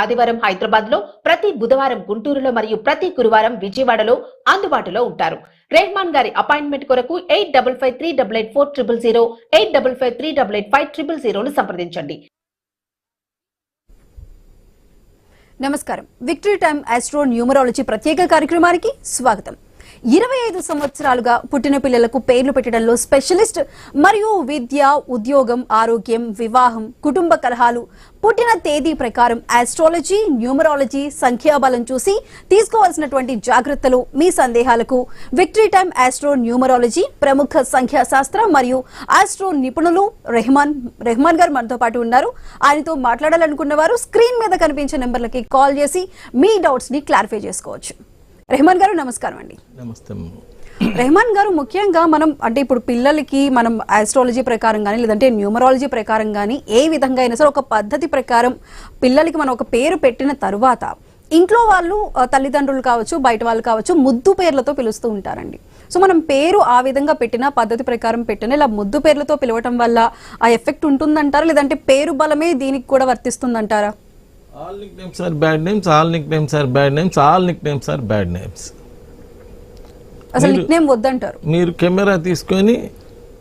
ఆదివారం హైదరాబాద్ లో, ప్రతి బుధవారం గుంటూరులో మరియు ప్రతి గురువారం విజయవాడలో అందుబాటులో ఉంటారు. రెహమాన్ గారి అపాయింట్మెంట్ కొరకు 8553884000, 8553885000 సంప్రదించండి. నమస్కారం. విక్టరీ టైమ్ ఆస్ట్రో న్యూమరాలజీ ప్రత్యేక కార్యక్రమానికి స్వాగతం. 25 సంవత్సరాలుగా పుట్టిన పిల్లలకు పేర్లు పెట్టడంలో స్పెషలిస్ట్ మరియు విద్య, ఉద్యోగం, ఆరోగ్యం, వివాహం, కుటుంబ కలహాలు, పుట్టిన తేదీ ప్రకారం ఆస్ట్రాలజీ, న్యూమరాలజీ, సంఖ్యాబలం చూసి తీసుకోవాల్సినటువంటి జాగ్రత్తలు, మీ సందేహాలకు విక్టరీ టైమ్ ఆస్ట్రో న్యూమరాలజీ ప్రముఖ సంఖ్యాశాస్త్ర మరియు ఆస్ట్రో నిపుణులు రెహమాన్ గారు మనతో పాటు ఉన్నారు. ఆయనతో మాట్లాడాలనుకున్న వారు స్క్రీన్ మీద కనిపించే నెంబర్లకి కాల్ చేసి మీ డౌట్స్ ని క్లారిఫై చేసుకోవచ్చు. రెహమాన్ గారు నమస్కారం అండి. నమస్తే. రెహమాన్ గారు, ముఖ్యంగా మనం అంటే ఇప్పుడు పిల్లలకి మనం ఆస్ట్రాలజీ ప్రకారం కానీ లేదంటే న్యూమరాలజీ ప్రకారం కానీ ఏ విధంగా అయినా సరే ఒక పద్ధతి ప్రకారం పిల్లలకి మనం ఒక పేరు పెట్టిన తరువాత ఇంట్లో వాళ్ళు, తల్లిదండ్రులు కావచ్చు, బయట వాళ్ళు కావచ్చు, ముద్దు పేర్లతో పిలుస్తూ ఉంటారండి. సో మనం పేరు ఆ విధంగా పెట్టిన పద్ధతి ప్రకారం పెట్టిన ఇలా ముద్దు పేర్లతో పిలవటం వల్ల ఆ ఎఫెక్ట్ ఉంటుందంటారా, లేదంటే పేరు బలమే దీనికి కూడా వర్తిస్తుందంటారా? All nicknames are bad names, all nicknames are bad names, all nicknames are bad names. అసలు నిక్నేమ్ వద్దంటారు. మీరు కెమెరా తీసుకొని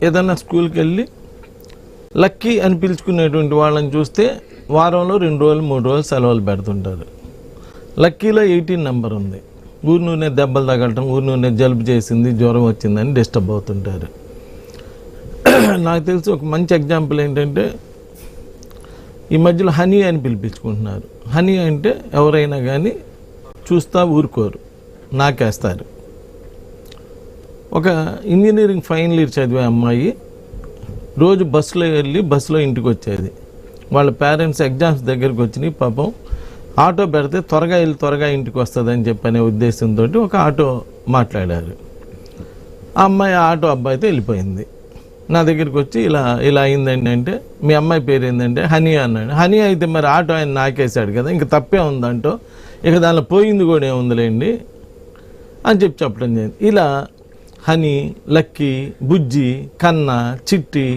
ఏదన్నా స్కూల్కి వెళ్ళి లక్కీ అని పిలుచుకునేటువంటి వాళ్ళని చూస్తే వారంలో 2 రోజులు 3 రోజులు సెలవులు పెడుతుంటారు. లక్కీలో 18 నెంబర్ ఉంది. ఊరి నూనె దెబ్బలు తగలటం, ఊరి నూనె జలుబు చేసింది, జ్వరం వచ్చిందని డిస్టర్బ్ అవుతుంటారు. నాకు తెలిసి ఒక మంచి ఎగ్జాంపుల్ ఏంటంటే ఈ మధ్యలో హనీ అని పిలిపించుకుంటున్నారు. హనీ అంటే ఎవరైనా కానీ చూస్తా ఊరుకోరు, నాకేస్తారు. ఒక ఇంజనీరింగ్ ఫైనల్ ఇయర్ చదివే అమ్మాయి రోజు బస్సులో వెళ్ళి బస్సులో ఇంటికి వచ్చేది. వాళ్ళ పేరెంట్స్ ఎగ్జామ్స్ దగ్గరికి వచ్చినాయి, పాపం ఆటో పెడితే త్వరగా వెళ్ళి త్వరగా ఇంటికి వస్తుందని చెప్పనే ఉద్దేశంతో ఒక ఆటో మాట్లాడారు. ఆ అమ్మాయి ఆటో అబ్బాయితో వెళ్ళిపోయింది. నా దగ్గరికి వచ్చి ఇలా అయిందండి అంటే, మీ అమ్మాయి పేరు ఏంటంటే హనీ అన్నాడు. హనీ అయితే మరి ఆటో ఆయన నాకేశాడు కదా, ఇంక తప్పే ఉందంటో, ఇక దానిలో పోయింది కూడా ఏముందిలేండి అని చెప్పడం జరిగింది. ఇలా హనీ, లక్కీ, బుజ్జి, కన్న, చిట్టి,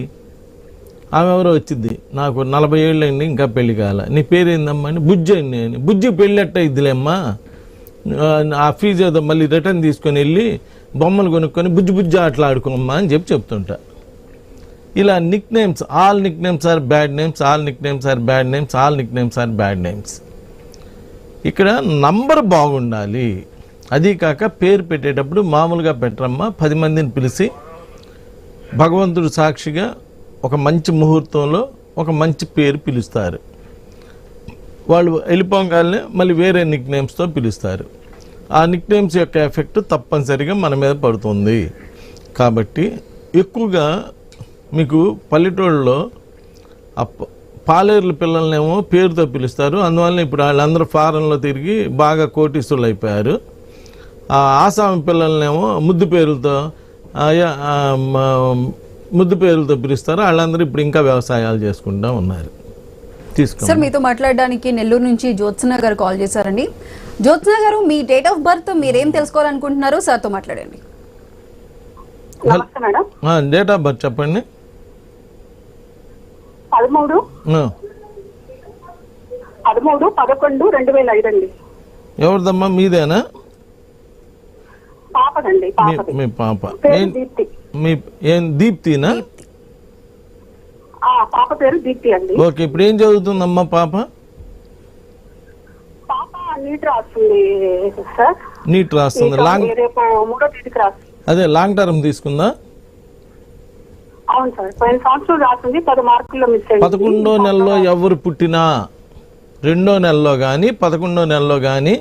ఆమె ఎవరో వచ్చింది, నాకు 40 ఏళ్ళండి ఇంకా పెళ్లి కాల, నీ పేరు ఏందమ్మా అని, బుజ్జి అండి అని. బుజ్జి పెళ్ళెట్ట ఇద్దిలేమ్మా, ఆ ఫీజు ఏదో మళ్ళీ రిటర్న్ తీసుకొని వెళ్ళి బొమ్మలు కొనుక్కొని బుజ్జి బుజ్జి ఆటలు ఆడుకోమ్మా అని చెప్తుంటా. ఇలా nicknames, all nicknames are bad names, all nicknames are bad names, all nicknames are bad names. ఇక్కడ నంబర్ బాగుండాలి. అది కాక పేరు పెట్టేటప్పుడు మామూలుగా పెట్టరమ్మా, 10 మందిని పిలిచి భగవంతుడు సాక్షిగా ఒక మంచి ముహూర్తంలో ఒక మంచి పేరు పిలుస్తారు. వాళ్ళు వెళ్ళిపోగానే మళ్ళీ వేరే నిక్ నేమ్స్తో పిలుస్తారు. ఆ నిక్ నేమ్స్ యొక్క ఎఫెక్ట్ తప్పనిసరిగా మన మీద పడుతుంది. కాబట్టి ఎక్కువగా మీకు పల్లెటూళ్ళలో పాలేరుల పిల్లలనేమో పేరుతో పిలుస్తారు. అందువల్ల ఇప్పుడు వాళ్ళందరూ ఫారెన్లో తిరిగి బాగా కోటీసులు అయిపోయారు. ఆసామి పిల్లలనేమో ముద్దు పేరులతో పిలుస్తారు. వాళ్ళందరూ ఇప్పుడు ఇంకా వ్యవసాయాలు చేసుకుంటూ ఉన్నారు. సార్, మీతో మాట్లాడడానికి నెల్లూరు నుంచి జ్యోత్స్న గారు కాల్ చేశారండి. జ్యోత్స్న గారు, మీ డేట్ ఆఫ్ బర్త్ మీరేం తెలుసుకోవాలనుకుంటున్నారో సార్తో మాట్లాడండి. డేట్ ఆఫ్ బర్త్ చెప్పండి. 13/11/2005 అండి. ఎవరిదమ్మా, మీదేనా? పాపదండి. మీ పాప ఏం దీప్తినా? పాప పేరు దీప్తి అండి. ఓకే, ఇప్పుడు ఏం చదువుతుందమ్మా పాప? పాప నీట్ రాస్తుంది సార్. నీట్ రాస్తుంది. రేపు 3వ తేదీకి రాస్తుంది. అదే లాంగ్ టర్మ్ తీసుకుందా? అవును సార్, 5 సంవత్సరాలు రాసింది, 10 మార్కుల్లో మిస్ అయింది. 11వ నెలలో ఎవరు పుట్టినా 2వ నెలలో కానీ 11వ నెలలో కానీ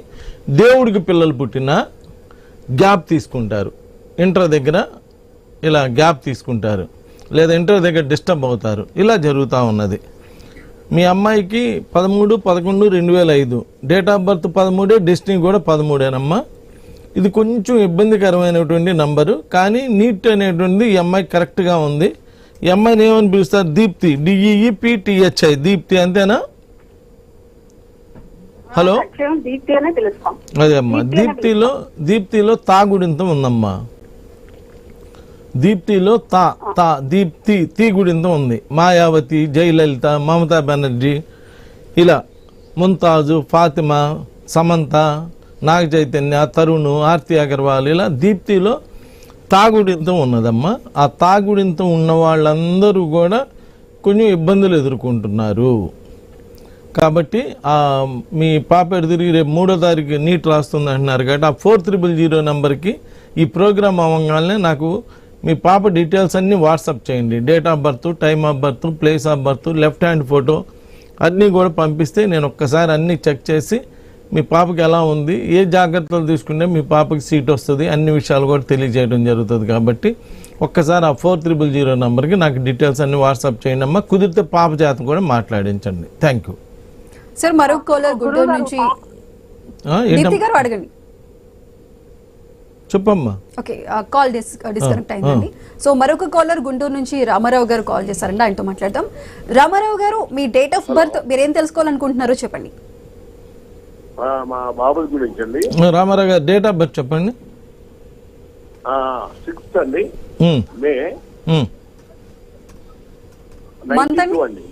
దేవుడికి పిల్లలు పుట్టినా గ్యాప్ తీసుకుంటారు. ఇంటర్ దగ్గర ఇలా గ్యాప్ తీసుకుంటారు, లేదా ఇంటర్ దగ్గర డిస్టర్బ్ అవుతారు. ఇలా జరుగుతూ ఉన్నది. మీ అమ్మాయికి 13/11/2005 డేట్ ఆఫ్ బర్త్ 13, డెస్టినీ కూడా 13ఏనమ్మా. ఇది కొంచెం ఇబ్బందికరమైనటువంటి నంబరు, కానీ నీట్ అనేటువంటిది ఈ అమ్మాయి కరెక్ట్గా ఉంది. ఈ అమ్మాయిని ఏమని పిలుస్తారు? దీప్తి, DEEPTHI, దీప్తి, అంతేనా? హలో, అదే అమ్మా. దీప్తిలో తాగుడింతం ఉందమ్మా. దీప్తిలో దీప్తి గుడింతం ఉంది. మాయావతి, జయలలిత, మమతా బెనర్జీ, ఇలా ముంతాజు, ఫాతిమా, సమంత, నాగ చైతన్య, తరుణ్, ఆర్తి అగర్వాల్, ఇలా దీప్తిలో తాగుడింతం ఉన్నదమ్మా. ఆ తాగుడింతం ఉన్న వాళ్ళందరూ కూడా కొంచెం ఇబ్బందులు ఎదుర్కొంటున్నారు. కాబట్టి మీ పాప తిరిగి రేపు 3వ తారీఖు నీట్ రాస్తుంది అంటున్నారు కాబట్టి ఆ 4000 నెంబర్కి ఈ ప్రోగ్రామ్ అవ్వగానే నాకు మీ పాప డీటెయిల్స్ అన్నీ వాట్సాప్ చేయండి. Date of birth, time of birth, place of birth, left hand photo అన్నీ కూడా పంపిస్తే నేను ఒక్కసారి అన్నీ చెక్ చేసి మీ పాపకి ఎలా ఉంది, ఏ జాగ్రత్తలు తీసుకుంటే మీ పాపకి సీట్ వస్తుంది, అన్ని విషయాలు కూడా తెలియజేయడం జరుగుతుంది. కాబట్టి ఒక్కసారి ఆ 4000 నెంబర్కి నాకు డీటెయిల్స్ అన్ని వాట్సాప్ చేయండి అమ్మా. కుదిరితే పాప చేత కూడా మాట్లాడించండి. Thank you sir. మరొక కాలర్ గుంటూరు నుంచి దీప్తి గారు అడగండి. చెప్పమ్మా. ఓకే, కాల్ డిస్కనెక్ట్ అయిందండి. సో మరొక కాలర్ గుంటూరు నుంచి రామారావు గారు కాల్ చేశారండి, ఆయనతో మాట్లాడదాం. రామారావు గారు, మీ డేట్ ఆఫ్ బర్త్ మీరేం తెలుసుకోవాలనుకుంటున్నారో చెప్పండి. మా బాబు గురించి అండి. రామారావు గారు డేట్ ఆఫ్ బర్త్ చెప్పండి. 6th అండి, మే మంత్ అండి?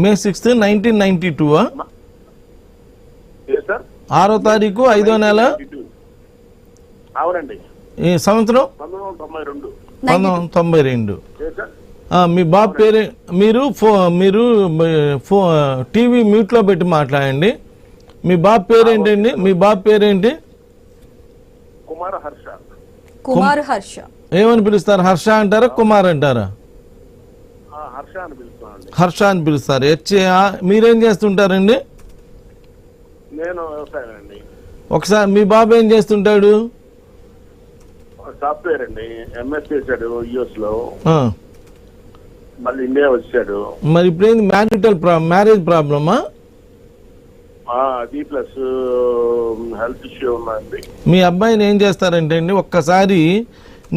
మే 6th 1992. 6వ తారీఖు 5వ నెల. అవునండి. ఈ సంవత్సరం 1992. మీ బాబు పేరు మీరు టీవీ మ్యూట్లో పెట్టి మాట్లాడండి. మీ బాబు పేరేంటండి? మీ బాబు పేరేంటి? కుమార్ హర్ష. ఏమని పిలుస్తారు? హర్ష అంటారా, కుమార్ అంటారా? హర్ష అని పిలుస్తారు. మీరేం చేస్తుంటారండి? నేను వ్యవసాయం అండి. ఒకసారి మీ బాబు ఏం చేస్తుంటాడు? సాఫ్ట్వేర్ అండి. ఎంఎస్ చేశాడు యుఎస్ లో, మళ్ళీ ఇండియా వచ్చాడు. మరి ఇప్పుడు ఏంది మ్యారేజ్ ప్రాబ్లమా? అది ప్లస్ హెల్త్ ఇష్యూ ఉందండి. మీ అబ్బాయిని ఏం చేస్తారంటే అండి, ఒక్కసారి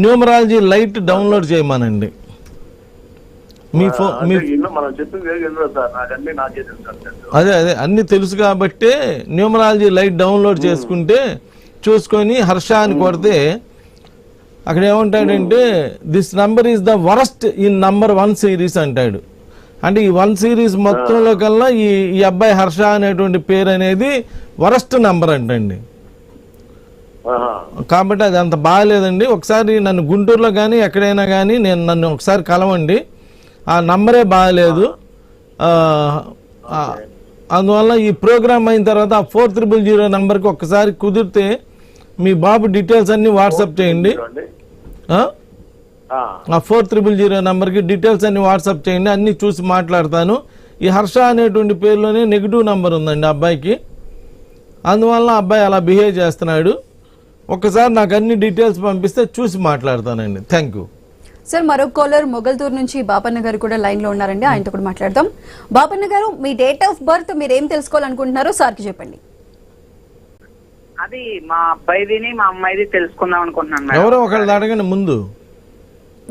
న్యూమరాలజీ లైట్ డౌన్లోడ్ చేయమనండి. మీ ఫోన్ మనం చెప్పింది సార్, నాకన్నీ నాకే తెలుసు. అదే అన్ని తెలుసు కాబట్టి న్యూమరాలజీ లైట్ డౌన్లోడ్ చేసుకుంటే చూసుకొని హర్ష అని కొడితే అక్కడ ఏమంటాడంటే this number is the worst in number 1 series అంటాడు. అంటే ఈ 1 సిరీస్ మొత్తంలో కల్లా ఈ అబ్బాయి హర్ష అనేటువంటి పేరు అనేది వరస్ట్ నంబర్ అంటండి. కాబట్టి అది అంత బాగాలేదండి. ఒకసారి నన్ను గుంటూరులో కానీ ఎక్కడైనా కానీ నన్ను ఒకసారి కలవండి. ఆ నంబరే బాగాలేదు. అందువల్ల ఈ ప్రోగ్రామ్ అయిన తర్వాత ఆ 4000 నెంబర్కి ఒక్కసారి కుదిరితే మీ బాబు డీటెయిల్స్ అన్ని వాట్సాప్ చేయండి. ఆ 4000 నెంబర్కి డీటెయిల్స్ అన్ని వాట్సాప్ చేయండి. అన్ని చూసి మాట్లాడతాను. ఈ హర్ష అనేటువంటి పేరులోనే నెగిటివ్ నెంబర్ ఉందండి అబ్బాయికి. అందువల్ల అబ్బాయి అలా బిహేవ్ చేస్తున్నాడు. ఒక్కసారి నాకు అన్ని డీటెయిల్స్ పంపిస్తే చూసి మాట్లాడతానండి. Thank you sir. మరొక కాలర్ మొగల్తూరు నుంచి బాపన్న గారు కూడా లైన్ లో ఉన్నారండి, ఆయనతో కూడా మాట్లాడదాం. బాపన్న గారు, మీ డేట్ ఆఫ్ బర్త్ మీరు ఏం తెలుసుకోవాలనుకుంటున్నారో సార్కి చెప్పండి. అది మా అబ్బాయిదిని మా అమ్మాయిది తెలుసుకుందాం అనుకుంటున్నాను. ఎవరో ఒకళ్ళు అడగండి ముందు.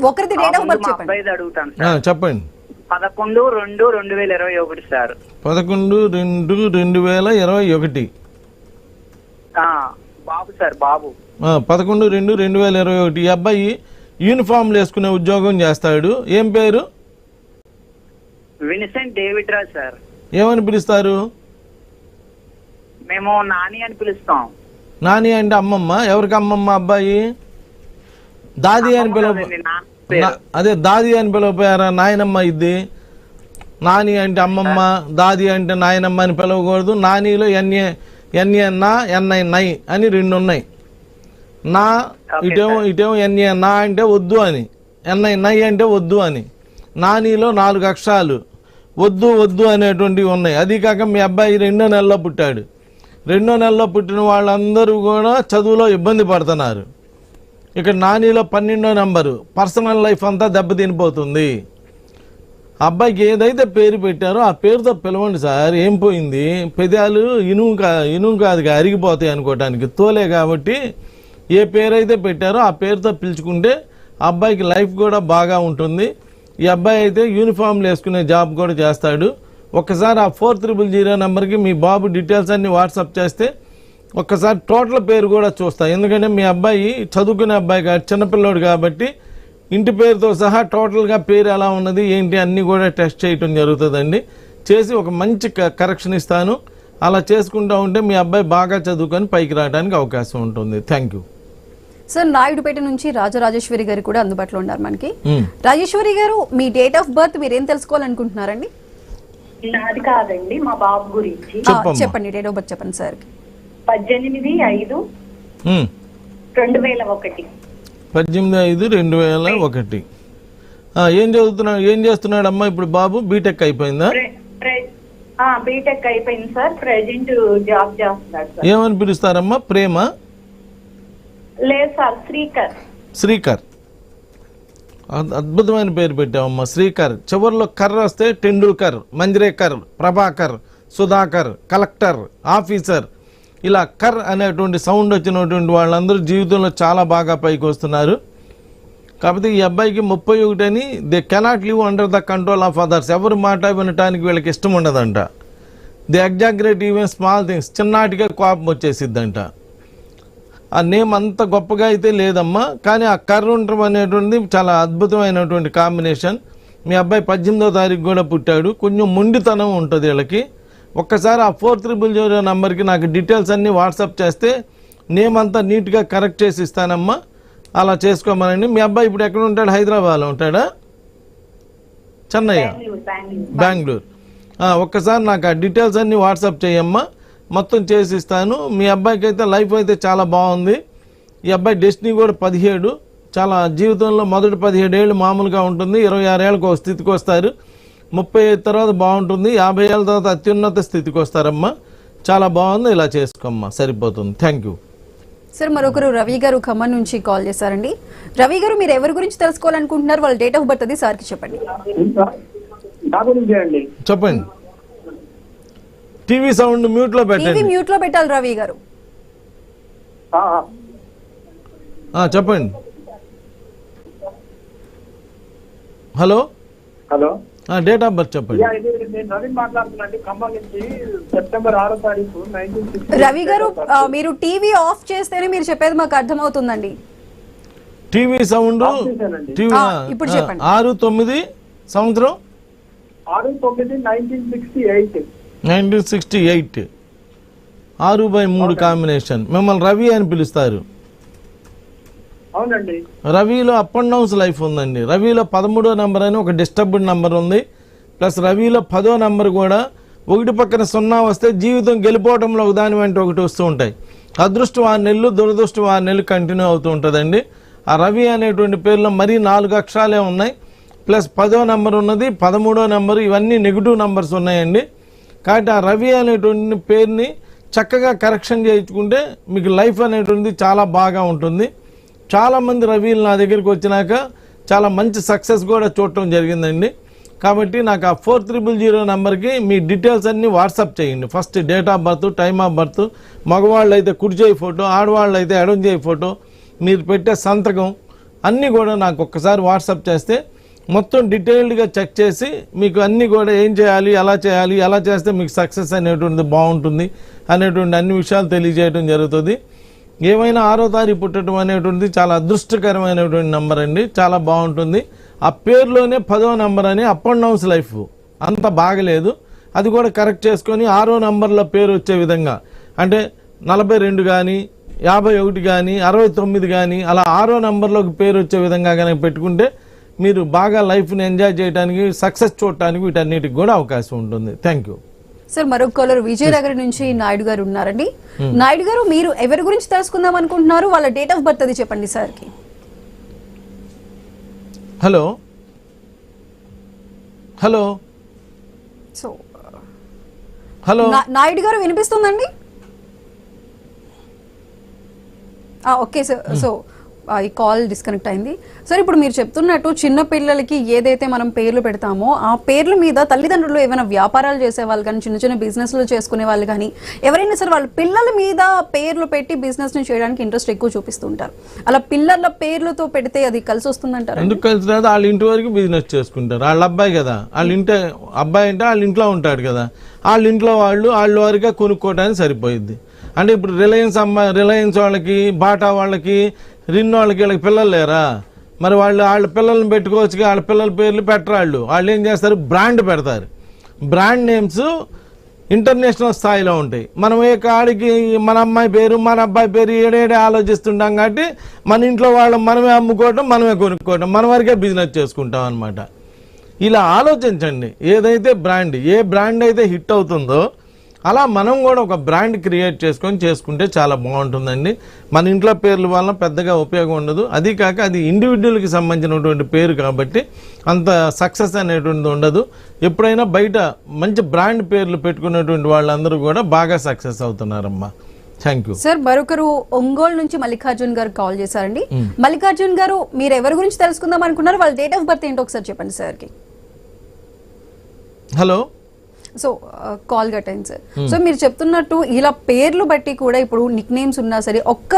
ఒకరిది డేట్ ఆఫ్ బర్త్ చెప్పండి. అబ్బాయిది అడుగుతాను సార్. చెప్పండి. 11/2/2021 సార్. 11/2/2021. బాబు సార్, బాబు. 11/2/2021. ఈ అబ్బాయి యూనిఫామ్లు వేసుకునే ఉద్యోగం చేస్తాడు. ఏం పేరు? Vincent David Raj sir. ఏమని పిలుస్తారు? మేము నాని అని పిలుస్తాం. నాని అంటే అమ్మమ్మ. ఎవరికి అమ్మమ్మ? అబ్బాయి దాది అని అదే దాది అని పిలవపోయారా? నాయనమ్మ. ఇది నాని అంటే అమ్మమ్మ, దాది అంటే నాయనమ్మ అని పిలవకూడదు. నానిలో ఎన్ఐ అని 2 ఉన్నాయి. నా ఇటేమో ఎన్ఏ నా అంటే వద్దు అని, ఎన్ఐ అంటే వద్దు అని. నానిలో 4 అక్షరాలు వద్దు అనేటువంటివి ఉన్నాయి. అది కాక మీ అబ్బాయి 2వ నెలలో పుట్టాడు. 2వ నెలలో పుట్టిన వాళ్ళందరూ కూడా చదువులో ఇబ్బంది పడుతున్నారు. ఇక్కడ నానిలో 12వ నెంబరు. పర్సనల్ లైఫ్ అంతా దెబ్బతినిపోతుంది. అబ్బాయికి ఏదైతే పేరు పెట్టారో ఆ పేరుతో పిలవండి సార్. ఏం పోయింది? పెదాలు ఇనుము కాదుగా అరిగిపోతాయి అనుకోవటానికి, తోలే. కాబట్టి ఏ పేరైతే పెట్టారో ఆ పేరుతో పిలుచుకుంటే అబ్బాయికి లైఫ్ కూడా బాగా ఉంటుంది. ఈ అబ్బాయి అయితే యూనిఫామ్లు వేసుకునే జాబ్ కూడా చేస్తాడు. ఒక్కసారి ఆ 4000 నెంబర్కి మీ బాబు డీటెయిల్స్ అన్ని వాట్సాప్ చేస్తే ఒక్కసారి టోటల్ పేరు కూడా చూస్తా. ఎందుకంటే మీ అబ్బాయి చదువుకునే అబ్బాయి కాదు, చిన్నపిల్లోడు కాబట్టి ఇంటి పేరుతో సహా టోటల్గా పేరు ఎలా ఉన్నది ఏంటి అన్నీ కూడా టెస్ట్ చేయటం జరుగుతుందండి. చేసి ఒక మంచి కరెక్షన్ ఇస్తాను. అలా చేసుకుంటూ ఉంటే మీ అబ్బాయి బాగా చదువుకొని పైకి రావడానికి అవకాశం ఉంటుంది. Thank you. సార్ నాయుడుపేట నుంచి రాజరాజేశ్వరి గారు కూడా అందుబాటులో ఉన్నారు మనకి. రాజేశ్వరి గారు, మీ డేట్ ఆఫ్ బర్త్ మీరు ఏం తెలుసుకోవాలనుకుంటున్నారండి? నాది కాదండి, మా బాబు గురించి. చెప్పండి, డేట్ ఆఫ్ బర్త్ చెప్పండి సార్. 18/5/2001. 18/5/2001. ఏం చదువుతున్నాడు, ఏం చేస్తున్నాడు అమ్మా ఇప్పుడు బాబు? బీటెక్ అయిపోయిందా? బీటెక్ అయిపోయింది సార్. ప్రెజెంట్ జాబ్ చేస్తున్నాడు సార్. ఏమని పిలుస్తారమ్మా? ప్రేమ? లేదు సార్, శ్రీకర్. శ్రీకర్, అద్భుతమైన పేరు పెట్టావమ్మా, శ్రీకర్. చివరిలో కర్ర వస్తే టెండూల్కర్, మంజ్రేకర్, ప్రభాకర్, సుధాకర్, కలెక్టర్, ఆఫీసర్, ఇలా కర్ అనేటువంటి సౌండ్ వచ్చినటువంటి వాళ్ళందరూ జీవితంలో చాలా బాగా పైకి వస్తున్నారు. కాకపోతే ఈ అబ్బాయికి 31 అని, they cannot live under the control of others. ఎవరి మాట వినటానికి వీళ్ళకి ఇష్టం ఉండదంట. They exaggerate even small things. చిన్నాటిగా కోపం వచ్చేసిద్దంట. ఆ నేమ్ అంత గొప్పగా అయితే లేదమ్మా, కానీ ఆ కర్ర ఉండటం అనేటువంటిది చాలా అద్భుతమైనటువంటి కాంబినేషన్. మీ అబ్బాయి 18వ తారీఖు కూడా పుట్టాడు. కొంచెం మొండితనం ఉంటుంది వీళ్ళకి. ఒక్కసారి ఆ 4300 నెంబర్కి నాకు డీటెయిల్స్ అన్నీ వాట్సాప్ చేస్తే నేమ్ అంతా నీట్గా కరెక్ట్ చేసి ఇస్తానమ్మా. అలా చేసుకోమనండి. మీ అబ్బాయి ఇప్పుడు ఎక్కడ ఉంటాడు? హైదరాబాద్లో ఉంటాడా? చెన్నయ్య? బెంగళూరు. ఒక్కసారి నాకు ఆ డీటెయిల్స్ అన్నీ వాట్సాప్ చేయమ్మా, మొత్తం చేసి ఇస్తాను. మీ అబ్బాయికి అయితే లైఫ్ అయితే చాలా బాగుంది. ఈ అబ్బాయి డెస్టినీ కూడా 17. చాలా జీవితంలో మొదటి 17 ఏళ్ళు మామూలుగా ఉంటుంది. 26 ఏళ్ళకు ఒక స్థితికి వస్తారు. 35 తర్వాత బాగుంటుంది. 50 ఏళ్ళ తర్వాత అత్యున్నత స్థితికి వస్తారమ్మా. చాలా బాగుంది. ఇలా చేసుకోమ్మా, సరిపోతుంది. Thank you. సార్, మరొకరు రవి గారు ఖమ్మం నుంచి కాల్ చేశారండి. రవి గారు, మీరు ఎవరి గురించి తెలుసుకోవాలనుకుంటున్నారు? వాళ్ళ డేట్ ఆఫ్ బర్త్ అది సార్కి చెప్పండి. చెప్పండి. టీవీ సౌండ్ మ్యూట్ లో పెట్టండి. టీవీ మ్యూట్ లో పెట్టాలి రవి గారు. చెప్పండి. Hello hello, date of birth చెప్పండి. నేను రవి మాట్లాడుతున్నాను, ఖమ్మం నుంచి. సెప్టెంబర్ 6వ తారీఖు 1960. రవి గారు, మీరు టీవీ ఆఫ్ చేస్తేనే మీరు చెప్పేది మాకు అర్థమవుతుందండి. టీవీ సౌండ్ ఇప్పుడు చెప్పండి. 6/9 సంవత్సరం 6/9/1968. 1968. 6/3 కాంబినేషన్. మిమ్మల్ని రవి అని పిలుస్తారు. అవునండి. రవిలో అప్ అండ్ డౌన్స్ లైఫ్ ఉందండి. రవిలో 13వ నెంబర్ అని ఒక డిస్టర్బ్డ్ నెంబర్ ఉంది. ప్లస్ రవిలో 10వ నెంబర్ కూడా 1 పక్కన 0 వస్తే జీవితం గెలిపోవడంలో ఒకదాని వెంట ఒకటి వస్తూ ఉంటాయి. అదృష్టం 6 నెలలు, దురదృష్టం 6 నెలలు కంటిన్యూ అవుతూ ఉంటుందండి. ఆ రవి అనేటువంటి పేర్లో మరీ 4 అక్షరాలే ఉన్నాయి. ప్లస్ 10వ నెంబర్ ఉన్నది, 13వ నెంబర్, ఇవన్నీ నెగిటివ్ నెంబర్స్ ఉన్నాయండి. కాబట్టి ఆ రవి అనేటువంటి పేరుని చక్కగా కరెక్షన్ చేయించుకుంటే మీకు లైఫ్ అనేటువంటిది చాలా బాగా ఉంటుంది. చాలామంది రవిలు నా దగ్గరికి వచ్చినాక చాలా మంచి సక్సెస్ కూడా చూడటం జరిగిందండి. కాబట్టి నాకు ఆ 4300 నెంబర్కి మీ డీటెయిల్స్ అన్నీ వాట్సాప్ చేయండి. First date of birth, time of birth, మగవాళ్ళు అయితే కుడి చేయి ఫోటో, ఆడవాళ్ళు అయితే ఎడమ చేయి ఫోటో, మీరు పెట్టే సంతకం అన్నీ కూడా నాకు ఒక్కసారి వాట్సాప్ చేస్తే మొత్తం డీటెయిల్డ్గా చెక్ చేసి మీకు అన్నీ కూడా ఏం చేయాలి, ఎలా చేయాలి, ఎలా చేస్తే మీకు సక్సెస్ అనేటువంటిది బాగుంటుంది అనేటువంటి అన్ని విషయాలు తెలియజేయడం జరుగుతుంది. ఏమైనా 6వ తారీఖు పుట్టడం అనేటువంటిది చాలా అదృష్టకరమైనటువంటి నెంబర్ అండి. చాలా బాగుంటుంది. ఆ పేరులోనే 10వ నెంబర్ అని అప్ అండ్ డౌన్స్ లైఫ్ అంత బాగలేదు. అది కూడా కరెక్ట్ చేసుకొని 6వ నెంబర్లో పేరు వచ్చే విధంగా, అంటే 42 కానీ 51 కానీ 69 కానీ అలా 6వ నెంబర్లోకి పేరు వచ్చే విధంగా కనుక పెట్టుకుంటే మీరు బాగా లైఫ్ని ఎంజాయ్ చేయడానికి, సక్సెస్ చూడటానికి వీటన్నిటికి కూడా అవకాశం ఉంటుంది. Thank you. సార్, మరొక కాలర్ విజయనగరం నుంచి నాయుడు గారు ఉన్నారండి. నాయుడు గారు, మీరు ఎవరి గురించి తెలుసుకుందాం అనుకుంటున్నారు? వాళ్ళ డేట్ ఆఫ్ బర్త్ అది చెప్పండి సార్కి. Hello hello so hello Naidu గారు వినిపిస్తుందండి? Okay sir. సో ఈ కాల్ డిస్కనెక్ట్ అయింది. సార్, ఇప్పుడు మీరు చెప్తున్నట్టు చిన్న పిల్లలకి ఏదైతే మనం పేర్లు పెడతామో ఆ పేర్ల మీద తల్లిదండ్రులు ఏమైనా వ్యాపారాలు చేసే వాళ్ళు కానీ, చిన్న చిన్న బిజినెస్లు చేసుకునే వాళ్ళు కానీ ఎవరైనా సరే వాళ్ళ పిల్లల మీద పేర్లు పెట్టి బిజినెస్ని చేయడానికి ఇంట్రెస్ట్ ఎక్కువ చూపిస్తుంటారు. అలా పిల్లల పేర్లతో పెడితే అది కలిసి వస్తుందంటారు? ఎందుకు కలిసి రాదు? వాళ్ళ ఇంటి వరకు బిజినెస్ చేసుకుంటారు. వాళ్ళ అబ్బాయి కదా, వాళ్ళ ఇంటి అబ్బాయి అంటే వాళ్ళ ఇంట్లో ఉంటాడు కదా, వాళ్ళ ఇంట్లో వాళ్ళ వరకే కొనుక్కోవడానికి సరిపోయిద్ది. అంటే ఇప్పుడు రిలయన్స్ వాళ్ళకి, బాటా వాళ్ళకి, రిన్ వాళ్ళకి వీళ్ళకి పిల్లలు లేరా? మరి వాళ్ళ పిల్లల్ని పెట్టుకోవచ్చు. వాళ్ళ పిల్లల పేర్లు పెట్టరు. వాళ్ళు ఏం చేస్తారు? బ్రాండ్ పెడతారు. బ్రాండ్ నేమ్స్ ఇంటర్నేషనల్ స్థాయిలో ఉంటాయి. మనం ఏ కాడికి మన అమ్మాయి పేరు మన అబ్బాయి పేరు ఏడేడే ఆలోచిస్తుంటాం కాబట్టి మన ఇంట్లో వాళ్ళం మనమే అమ్ముకోవటం మనమే కొనుక్కోవటం మన వరకే బిజినెస్ చేసుకుంటాం అనమాట. ఇలా ఆలోచించండి. ఏదైతే బ్రాండ్ ఏ బ్రాండ్ అయితే హిట్ అవుతుందో అలా మనం కూడా ఒక బ్రాండ్ క్రియేట్ చేసుకుంటే చాలా బాగుంటుందండి. మన ఇంట్లో పేర్ల వలన పెద్దగా ఉపయోగం ఉండదు. అది కాక అది ఇండివిజువల్కి సంబంధించినటువంటి పేరు కాబట్టి అంత సక్సెస్ అనేటువంటిది ఉండదు. ఎప్పుడైనా బయట మంచి బ్రాండ్ పేర్లు పెట్టుకున్నటువంటి వాళ్ళందరూ కూడా బాగా సక్సెస్ అవుతున్నారమ్మా. Thank you sir. మరొకరు ఒంగోలు నుంచి మల్లికార్జున్ గారు కాల్ చేశారండి. మల్లికార్జున్ గారు, మీరు ఎవరి గురించి తెలుసుకుందాం అనుకున్నారు? వాళ్ళ డేట్ ఆఫ్ బర్త్ ఏంటో ఒకసారి చెప్పండి సార్కి. హలో. సో కాల్ కట్టండి సార్. సో మీరు చెప్తున్నట్టు ఇలా పేర్లు బట్టి కూడా ఇప్పుడు నిక్ నేమ్స్ ఉన్నా సరే ఒక్క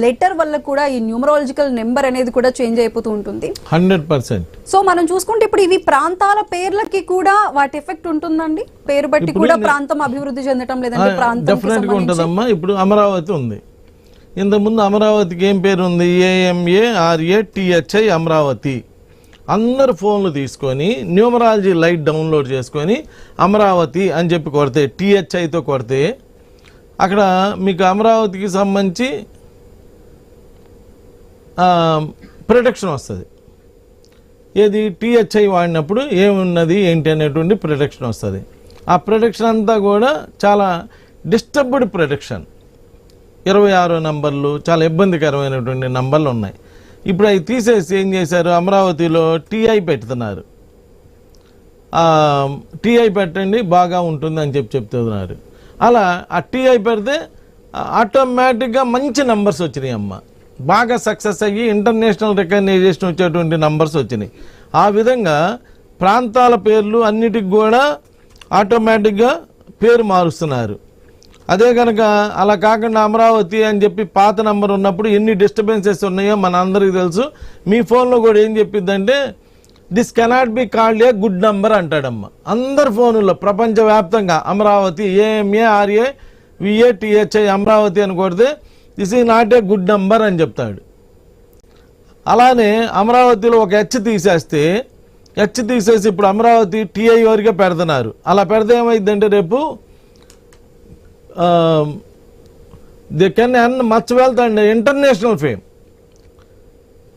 లెటర్ వల్ల కూడా ఈ న్యూమరాలజికల్ నెంబర్ అనేది కూడా చేంజ్ అయిపోతూ ఉంటుంది 100%. సో మనం చూసుకుంటే ఇప్పుడు ఇవి ప్రాంతాల పేర్లకి కూడా వాటి ఎఫెక్ట్ ఉంటుందండి. పేరు బట్టి కూడా ప్రాంతం అభివృద్ధి చెందటం లేదంటే ప్రాంతం డెఫినెట్ గా ఉంటుందమ్మా. ఇప్పుడు అమరావతి ఉంది. ఇంతకుముందు అమరావతికి ఏం పేరు ఉంది? AMARATHI అమరావతి. అందరు ఫోన్లు తీసుకొని న్యూమరాలజీ లైట్ డౌన్లోడ్ చేసుకొని అమరావతి అని చెప్పి కొడితే THIతో కొడితే అక్కడ మీకు అమరావతికి సంబంధించి ప్రొటెక్షన్ వస్తుంది. ఏది THI వాడినప్పుడు ఏమున్నది ఏంటి అనేటువంటి ప్రొటెక్షన్ వస్తుంది. ఆ ప్రొటెక్షన్ అంతా కూడా చాలా డిస్టర్బ్డ్ ప్రొటెక్షన్. 26 నంబర్లు చాలా ఇబ్బందికరమైనటువంటి నంబర్లు ఉన్నాయి. ఇప్పుడు అవి తీసేసి ఏం చేశారు? అమరావతిలో TI పెడుతున్నారు. TI పెట్టండి బాగా ఉంటుంది అని చెప్తున్నారు. అలా ఆ TI పెడితే ఆటోమేటిక్గా మంచి నంబర్స్ వచ్చినాయి అమ్మ. బాగా సక్సెస్ అయ్యి ఇంటర్నేషనల్ రికగ్నైజేషన్ వచ్చేటువంటి నంబర్స్ వచ్చినాయి. ఆ విధంగా ప్రాంతాల పేర్లు అన్నిటికి కూడా ఆటోమేటిక్గా పేరు మారుస్తున్నారు. అదే కనుక అలా కాకుండా అమరావతి అని చెప్పి పాత నంబర్ ఉన్నప్పుడు ఎన్ని డిస్టర్బెన్సెస్ ఉన్నాయో మన అందరికీ తెలుసు. మీ ఫోన్లో కూడా ఏం చెప్పిద్దంటే this cannot be called a good number అంటాడమ్మ. అందరి ఫోనుల్లో ప్రపంచవ్యాప్తంగా అమరావతి AMARAVATHI అమరావతి అని కొడితే this is not a good number అని చెప్తాడు. అలానే అమరావతిలో ఒక హెచ్ తీసేసి ఇప్పుడు అమరావతి TI వరకే పెడుతున్నారు. అలా పెడితే ఏమైందంటే రేపు they can earn much wealth and international fame.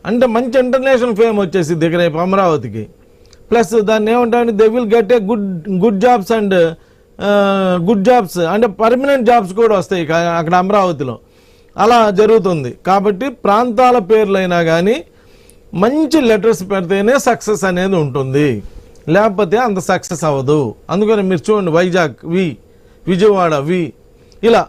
అంటే మంచి ఇంటర్నేషనల్ ఫేమ్ వచ్చేసి దగ్గర రేపు అమరావతికి. ప్లస్ దాన్ని ఏమంటారు? They will get a good jobs and good jobs అంటే పర్మనెంట్ జాబ్స్ కూడా వస్తాయి అక్కడ అమరావతిలో. అలా జరుగుతుంది. కాబట్టి ప్రాంతాల పేర్లైనా కానీ మంచి లెటర్స్ పెడితేనే సక్సెస్ అనేది ఉంటుంది, లేకపోతే అంత సక్సెస్ అవ్వదు. అందుకని మీరు చూడండి, వైజాగ్ V, విజయవాడ V, ఇలా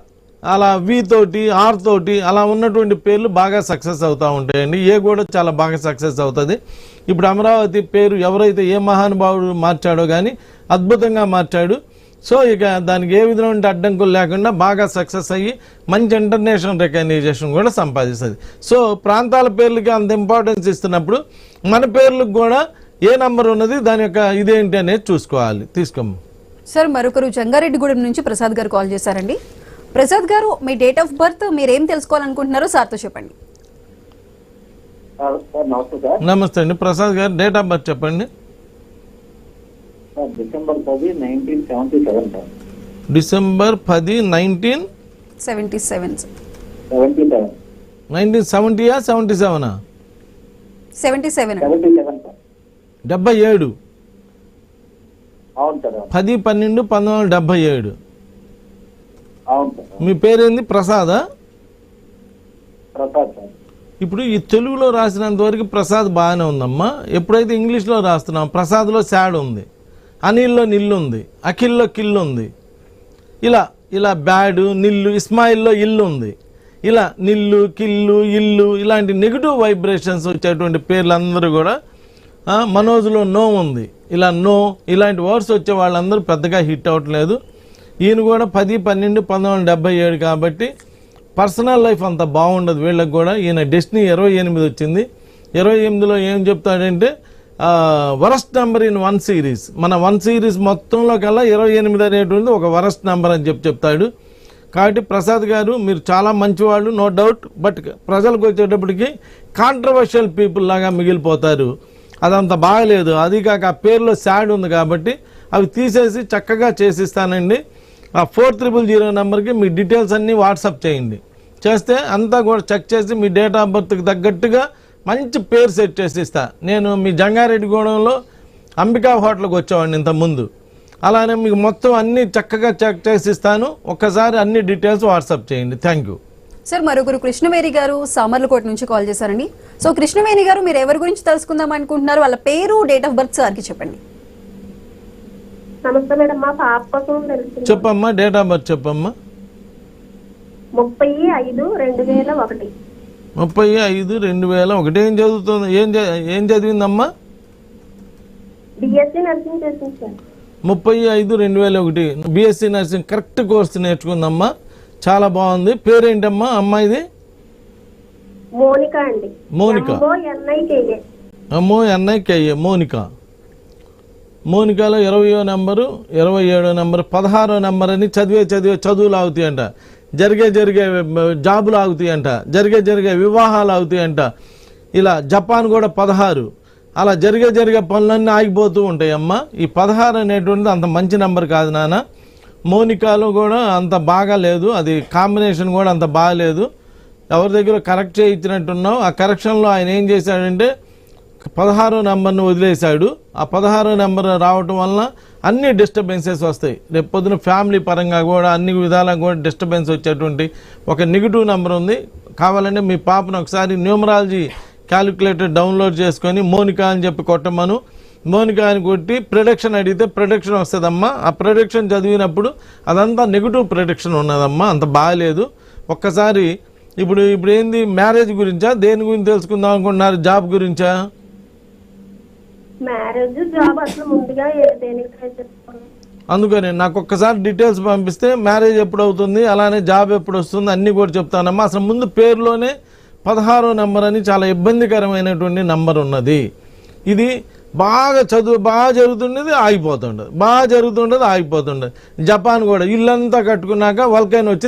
అలా V తోటి R తోటి అలా ఉన్నటువంటి పేర్లు బాగా సక్సెస్ అవుతూ ఉంటాయండి. ఏ కూడా చాలా బాగా సక్సెస్ అవుతుంది. ఇప్పుడు అమరావతి పేరు ఎవరైతే ఏ మహానుభావుడు మార్చాడో కానీ అద్భుతంగా మార్చాడు. సో ఇక దానికి ఏ విధమైన అడ్డంకులు లేకుండా బాగా సక్సెస్ అయ్యి మంచి ఇంటర్నేషనల్ రికగ్నైజేషన్ కూడా సంపాదిస్తుంది. సో ప్రాంతాల పేర్లకి అంత ఇంపార్టెన్స్ ఇస్తున్నప్పుడు మన పేర్లకు కూడా ఏ నంబర్ ఉన్నది దాని యొక్క ఇదేంటి అనేది చూసుకోవాలి. తీసుకోమ్మ. సార్, మరొకరు జంగారెడ్డిగూడెం నుంచి ప్రసాద్ గారు కాల్ చేశారండి. ప్రసాద్ గారు, మీ డేట్ ఆఫ్ బర్త్ మీరు ఏం తెలుసుకోవాలనుకుంటున్నారో సార్తో చెప్పండి. నమస్తే అండి ప్రసాద్ గారు, డేట్ ఆఫ్ బర్త్ చెప్పండి. డిసెంబర్ 10, 1977. డిసెంబర్ 10, 1977. 1970 77 77 77. అవును సార్. 10/12/1977. అవును సార్. మీ పేరేంది? ప్రసాదా? ప్రసాద్ సార్. ఇప్పుడు ఈ తెలుగులో రాసినంత వరకు ప్రసాద్ బాగానే ఉందమ్మా. ఎప్పుడైతే ఇంగ్లీష్లో రాస్తున్నాం ప్రసాద్లో శాడ్ ఉంది, అనిల్లో నిల్లు ఉంది, అఖిల్లో కిల్లు ఉంది, ఇలా బ్యాడు నిల్లు, ఇస్మాయిల్లో ఇల్లు ఉంది. ఇలా నిల్లు కిల్లు ఇల్లు ఇలాంటి నెగిటివ్ వైబ్రేషన్స్ వచ్చేటువంటి పేర్లందరూ కూడా మనోజ్లో నో ఉంది, ఇలా నో ఇలాంటి వర్డ్స్ వచ్చే వాళ్ళందరూ పెద్దగా హిట్ అవ్వట్లేదు. ఈయన కూడా 10/12/1977 కాబట్టి పర్సనల్ లైఫ్ అంత బాగుండదు వీళ్ళకి కూడా. ఈయన డెస్టినీ 28 వచ్చింది. 28లో ఏం చెప్తాడంటే వరస్ట్ నెంబర్ ఇన్ 1 సిరీస్. మన 1 సిరీస్ మొత్తంలో కల్లా 28 అనేటువంటిది ఒక వరస్ట్ నెంబర్ అని చెప్తాడు. కాబట్టి ప్రసాద్ గారు మీరు చాలా మంచివాళ్ళు, నో డౌట్. బట్ ప్రజలకు వచ్చేటప్పటికి కాంట్రవర్షియల్ పీపుల్ లాగా మిగిలిపోతారు. అదంత బాగలేదు. అది కాక ఆ పేరులో శాడ్ ఉంది కాబట్టి అవి తీసేసి చక్కగా చేసిస్తానండి. ఆ 4000 నెంబర్కి మీ డీటెయిల్స్ అన్నీ వాట్సాప్ చేయండి. చేస్తే అంతా కూడా చెక్ చేసి మీ డేట్ ఆఫ్ బర్త్కి తగ్గట్టుగా మంచి పేరు సెట్ చేసి ఇస్తా. నేను మీ జంగారెడ్డిగూడెంలో అంబికా హోటల్కి వచ్చేవాడిని ఇంతకుముందు. అలానే మీకు మొత్తం అన్నీ చక్కగా చెక్ చేసి ఇస్తాను. ఒక్కసారి అన్ని డీటెయిల్స్ వాట్సాప్ చేయండి. Thank you. సార్ మరొకరు కృష్ణవేణి గారు సామర్లకోట నుంచి కాల్ చేశారండి. సో కృష్ణవేణి గారు మీరు ఎవరి గురించి తెలుసుకుందాం అనుకుంటున్నారు? వాళ్ళ పేరు, డేట్ ఆఫ్ బర్త్ సార్కి చెప్పండి. నమస్తే మేడం, మా పాప కోసం తెలుసు. చెప్పమ్మా, డేట్ ఆఫ్ బర్త్ చెప్పమ్మా. 30/5/2001. 30/5/2001. ఏం చదువుతుంది? ఏం చదివిందమ్మా? బిఎస్సీ నర్సింగ్ చేసింది sir. 30/5/2001 BSc nursing correct course నేర్చుకుందమ్మా. చాలా బాగుంది. పేరేంటమ్మా అమ్మాయిది? మోనిక అండి. మోనిక. MONIKA మోనిక. మోనికాలో 20వ నెంబరు, 27వ నెంబరు, 16వ నెంబర్ అని చదువులు ఆగుతాయంట. జరిగే జాబులు ఆగుతాయంట. జరిగే వివాహాలు ఆగుతాయంట. ఇలా జపాన్ కూడా 16. అలా జరిగే పనులన్నీ ఆగిపోతూ ఉంటాయి అమ్మ. ఈ 16 అనేటువంటిది అంత మంచి నెంబర్ కాదు నాన్న. మోనికాలో కూడా అంత బాగా లేదు, అది కాంబినేషన్ కూడా అంత బాగాలేదు. ఎవరి దగ్గర కరెక్ట్ చేయించినట్టున్నావు. ఆ కరెక్షన్లో ఆయన ఏం చేశాడంటే 16వ నెంబర్ను వదిలేశాడు. ఆ 16వ నెంబర్ రావటం వలన అన్ని డిస్టర్బెన్సెస్ వస్తాయి. రేపు పొద్దున ఫ్యామిలీ పరంగా కూడా అన్ని విధాలుగా కూడా డిస్టర్బెన్స్ వచ్చేటువంటి ఒక నెగిటివ్ నెంబర్ ఉంది. కావాలంటే మీ పాపను ఒకసారి న్యూమరాలజీ క్యాలిక్యులేటర్ డౌన్లోడ్ చేసుకొని మోనికా అని చెప్పి కొట్టమను. మోనికా అని కొట్టి ప్రిడిక్షన్ అడిగితే ప్రిడిక్షన్ వస్తుందమ్మా. ఆ ప్రిడిక్షన్ చదివినప్పుడు అదంతా నెగిటివ్ ప్రిడిక్షన్ ఉన్నదమ్మా, అంత బాగాలేదు. ఒక్కసారి ఇప్పుడు ఏంది, మ్యారేజ్ గురించా, దేని గురించి తెలుసుకుందాం అనుకుంటున్నారు? జాబ్ గురించా? మ్యారేజ్, జాబ్ అసలు ముందుగా అందుకని నాకు ఒక్కసారి డీటెయిల్స్ పంపిస్తే మ్యారేజ్ ఎప్పుడు అవుతుంది, అలానే జాబ్ ఎప్పుడు వస్తుంది అన్నీ కూడా చెప్తానమ్మా. అసలు ముందు పేరులోనే 16వ నెంబర్ అని చాలా ఇబ్బందికరమైనటువంటి నెంబర్ ఉన్నది. ఇది బాగా జరుగుతుండేది, ఆగిపోతుండదు. జపాన్ కూడా ఇల్లంతా కట్టుకున్నాక వల్కైన్ వచ్చి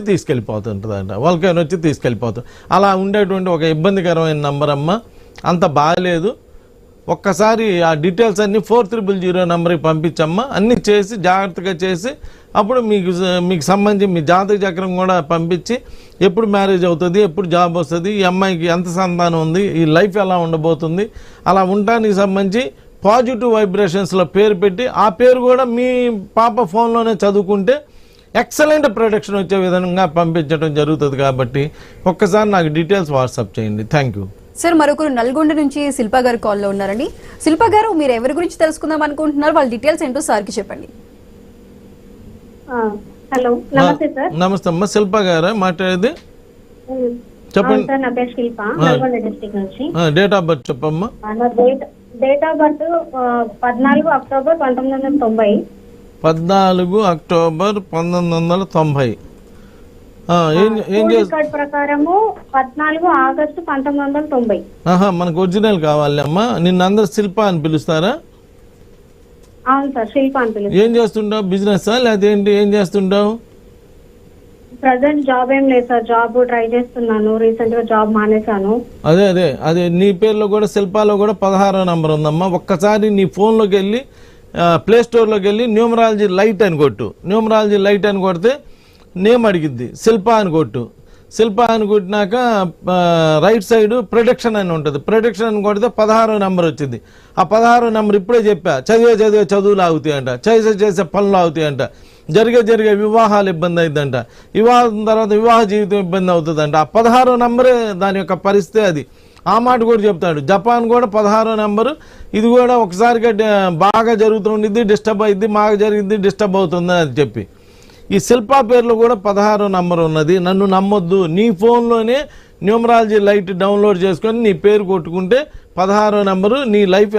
తీసుకెళ్ళిపోతుంది. అలా ఉండేటువంటి ఒక ఇబ్బందికరమైన నెంబర్ అమ్మ, అంత బాగాలేదు. ఒక్కసారి ఆ డీటెయిల్స్ అన్నీ 4000 నెంబర్కి పంపించమ్మా. అన్నీ చేసి జాగ్రత్తగా చేసి అప్పుడు మీకు సంబంధించి మీ జాతక చక్రం కూడా పంపించి ఎప్పుడు మ్యారేజ్ అవుతుంది, ఎప్పుడు జాబ్ వస్తుంది, ఈ అమ్మాయికి ఎంత సంతానం ఉంది, ఈ లైఫ్ ఎలా ఉండబోతుంది, అలా ఉండడానికి సంబంధించి పాజిటివ్ వైబ్రేషన్స్లో పేరు పెట్టి ఆ పేరు కూడా మీ పాప ఫోన్లోనే చదువుకుంటే ఎక్సలెంట్ ప్రొడక్షన్ వచ్చే విధంగా పంపించడం జరుగుతుంది. కాబట్టి ఒక్కసారి నాకు డీటెయిల్స్ వాట్సాప్ చేయండి. Thank you. సార్ మరొకరు నల్గొండ నుంచి శిల్ప గారు కాల్లో ఉన్నారండి. శిల్ప గారు మీరు ఎవరి గురించి తెలుసుకుందాం అనుకుంటున్నారు? వాళ్ళ డీటెయిల్స్ ఏంటో సార్కి చెప్పండి. హలో, నమస్తే సార్. నమస్తే అమ్మ, శిల్ప గారా మాట్లాడేది? చెప్పండి. నా పేరు శిల్ప, నల్గొండ డిస్ట్రిక్ట్ నుంచి. డేట్ ఆఫ్ బర్త్ చెప్పమ్మా. Date of birth 14 October 1990. 14 October 1990. ప్రకారము 14 ఆగస్టు 1990. మనకు ఒరిజినల్ కావాలి అమ్మా. నిన్న అందరు శిల్ప అని పిలుస్తారా? అవును సార్, శిల్ప అని పిలుస్తారు. ఏం చేస్తుంటావు? బిజినెస్ లేదా ఏంటి? ఏం చేస్తుంటావు? ప్రజెంట్ జాబ్ ఏం లేదు సార్, జాబ్ ట్రై చేస్తున్నాను. రీసెంట్ గా జాబ్ మానేశాను. అదే నీ పేరులో కూడా శిల్పాలో కూడా 16వ నెంబర్ ఉందమ్మా. ఒక్కసారి నీ ఫోన్లోకి వెళ్ళి ప్లే స్టోర్లోకి వెళ్ళి న్యూమరాలజీ లైట్ అని కొట్టు. న్యూమరాలజీ లైట్ అని కొడితే నేమ్ అడిగిద్ది, శిల్ప అని కొట్టు. శిల్ప అని కొట్టినాక రైట్ సైడ్ ప్రొడక్షన్ అని ఉంటుంది. ప్రొడక్షన్ అని కొడితే 16వ నెంబర్ వచ్చింది. ఆ 16వ నెంబర్ ఇప్పుడే చెప్పా, చదువులు ఆగుతాయంట, చేసే పనులు ఆగుతాయంట, జరిగే వివాహాలు ఇబ్బంది అవుతుందంట, వివాహం తర్వాత వివాహ జీవితం ఇబ్బంది అవుతుందంట. ఆ 16వ నెంబరే దాని యొక్క పరిస్థితి. అది ఆ మాట కూడా చెప్తాడు. జపాన్ కూడా 16వ నెంబరు. ఇది కూడా ఒకసారిగా బాగా జరుగుతుండిద్ది, డిస్టర్బ్ అయింది, బాగా జరిగింది, డిస్టర్బ్ అవుతుంది అని చెప్పి. ఈ శిల్పా పేర్లో కూడా 16వ నెంబర్ ఉన్నది. నన్ను నమ్మొద్దు, నీ ఫోన్లోనే న్యూమరాలజీ లైట్ డౌన్లోడ్ చేసుకొని నీ పేరు కొట్టుకుంటే 16వ నెంబరు నీ లైఫ్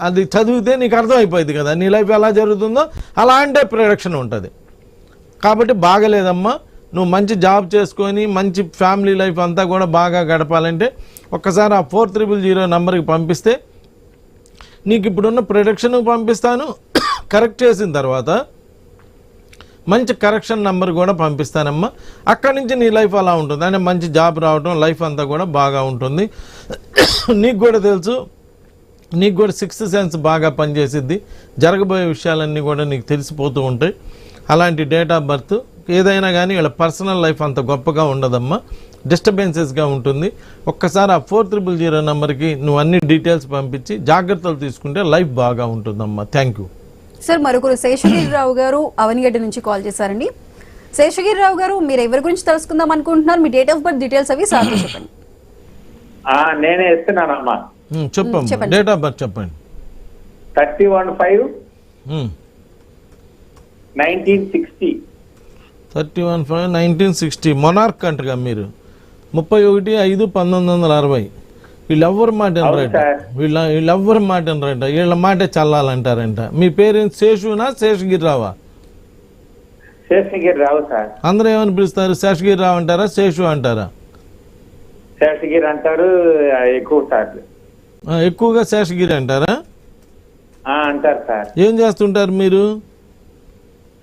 అది చదివితే నీకు అర్థమైపోయింది కదా నీ లైఫ్ ఎలా జరుగుతుందో. అలాంటి ప్రొడక్షన్ ఉంటుంది. కాబట్టి బాగలేదమ్మా. నువ్వు మంచి జాబ్ చేసుకొని మంచి ఫ్యామిలీ లైఫ్ అంతా కూడా బాగా గడపాలంటే ఒక్కసారి ఆ 4000 నెంబర్కి పంపిస్తే నీకు ఇప్పుడున్న ప్రొడక్షన్ పంపిస్తాను. కరెక్ట్ చేసిన తర్వాత మంచి కరెక్షన్ నెంబర్ కూడా పంపిస్తానమ్మా. అక్కడి నుంచి నీ లైఫ్ అలా ఉంటుంది. అంటే మంచి జాబ్ రావడం, లైఫ్ అంతా కూడా బాగా ఉంటుంది. నీకు కూడా తెలుసు, నీకు కూడా 6th సెన్స్ బాగా పనిచేసిద్ది. జరగబోయే విషయాలన్నీ కూడా నీకు తెలిసిపోతూ ఉంటాయి. అలాంటి డేట్ ఆఫ్ బర్త్. ఏదైనా కానీ వీళ్ళ పర్సనల్ లైఫ్ అంత గొప్పగా ఉండదమ్మా, డిస్టర్బెన్సెస్గా ఉంటుంది. ఒక్కసారి ఆ 4300 నెంబర్కి నువ్వు అన్ని డీటెయిల్స్ పంపించి జాగ్రత్తలు తీసుకుంటే లైఫ్ బాగా ఉంటుందమ్మా. Thank you sir. మరొకరు శేషగిరిరావు గారు అవనిగడ్డ నుంచి కాల్ చేశారండి. శేషగిరిరావు గారు, మీరు ఎవరి గురించి తెలుసుకుందాం అనుకుంటున్నారు? మీ డేట్ ఆఫ్ బర్త్ డీటెయిల్స్ అవి సార్తో చెప్పండి. నేనే ఇస్తున్నానమ్మా. చెప్పమ్మా, చెప్పండి. డేట్ ఆఫ్ బర్త్ చెప్పండి. 31/5/1960. 31/5/1960. మొనార్క్ అంటగా మీరు. 31/5/1960. వీళ్ళెవ్వరు మాట వినరంట, వీళ్ళెవ్వరు మాట వినరంట, వీళ్ళ మాటే చల్లాలంటారంట. మీ పేరెంట్ శేషునా శేషగిరిరావా? శేషగిరిరావు సార్. అందరూ ఏమని పిలుస్తారు? శేషగిరిరావు అంటారా, శేషు అంటారా? శేషగిరి అంటారు ఎక్కువ సార్. ఎక్కువగా శేషగిరి అంటారా? అంటారు సార్. ఏం చేస్తుంటారు మీరు?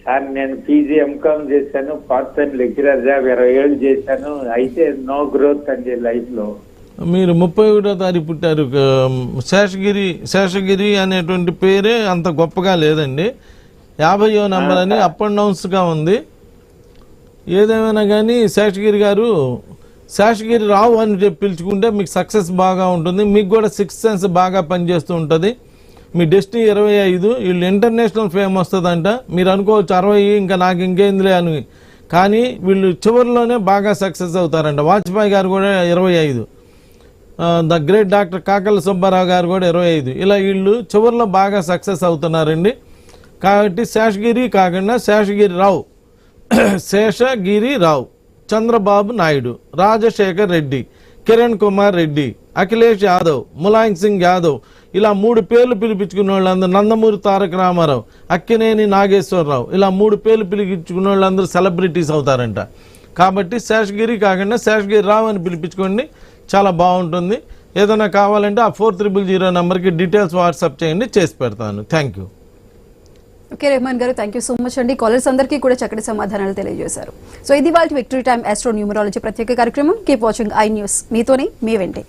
సార్ నేను పీజీ ఎంకామ్ చేశాను, పార్ట్ టైం లెక్చరర్ జాబ్ 20 ఏళ్ళు చేశాను. అయితే నో గ్రోత్ అండి లైఫ్ లో. మీరు 31వ తారీఖు పుట్టారు. శేషగిరి అనేటువంటి పేరే అంత గొప్పగా లేదండి. 50వ నంబర్ అని అప్ అండ్ డౌన్స్గా ఉంది. ఏదేమైనా కానీ శేషగిరి గారు, శేషగిరి రావు అని చెప్పి పిలుచుకుంటే మీకు సక్సెస్ బాగా ఉంటుంది. మీకు కూడా 6th సెన్స్ బాగా పనిచేస్తూ ఉంటుంది. మీ డెస్టినీ 25. వీళ్ళు ఇంటర్నేషనల్ ఫేమ్ వస్తుందంట. మీరు అనుకోవచ్చు 60 ఇంకా నాకు ఇంకేందిలే అని, కానీ వీళ్ళు చివరిలోనే బాగా సక్సెస్ అవుతారంట. వాజ్పేయి గారు కూడా 25, ద గ్రేట్ డాక్టర్ కాకల సుబ్బారావు గారు కూడా 25. ఇలా వీళ్ళు చివరిలో బాగా సక్సెస్ అవుతున్నారండి. కాబట్టి శేషగిరి కాకుండా శేషగిరి రావు, శేషగిరి రావు, చంద్రబాబు నాయుడు, రాజశేఖర్ రెడ్డి, కిరణ్ కుమార్ రెడ్డి, అఖిలేష్ యాదవ్, ములాయం సింగ్ యాదవ్, ఇలా 3 పేర్లు పిలిపించుకున్న వాళ్ళందరూ, నందమూరి తారక రామారావు, అక్కినేని నాగేశ్వరరావు, ఇలా 3 పేర్లు పిలిపించుకున్న వాళ్ళందరూ సెలబ్రిటీస్ అవుతారంట. కాబట్టి శేషగిరి కాకుండా శేషగిరి రావు అని పిలిపించుకోండి, చాలా బాగుంటుంది. ఏదైనా కావాలంటే ఆ 4300 నెంబర్కి డీటెయిల్స్ వాట్సాప్ చేయండి, చేసి పెడతాను. Thank you. ఓకే రెహమాన్ గారు, థ్యాంక్ యూ సో మచ్ అండి. కాలర్స్ అందరికీ కూడా చక్కటి సమాధానాలు తెలియజేశారు. సో ఇది వాళ్ళ విక్టరీ టైమ్ ఆస్ట్రో న్యూమరాలజీ ప్రత్యేక కార్యక్రమం. Keep watching I news. మీతోనే మీ వెంటే.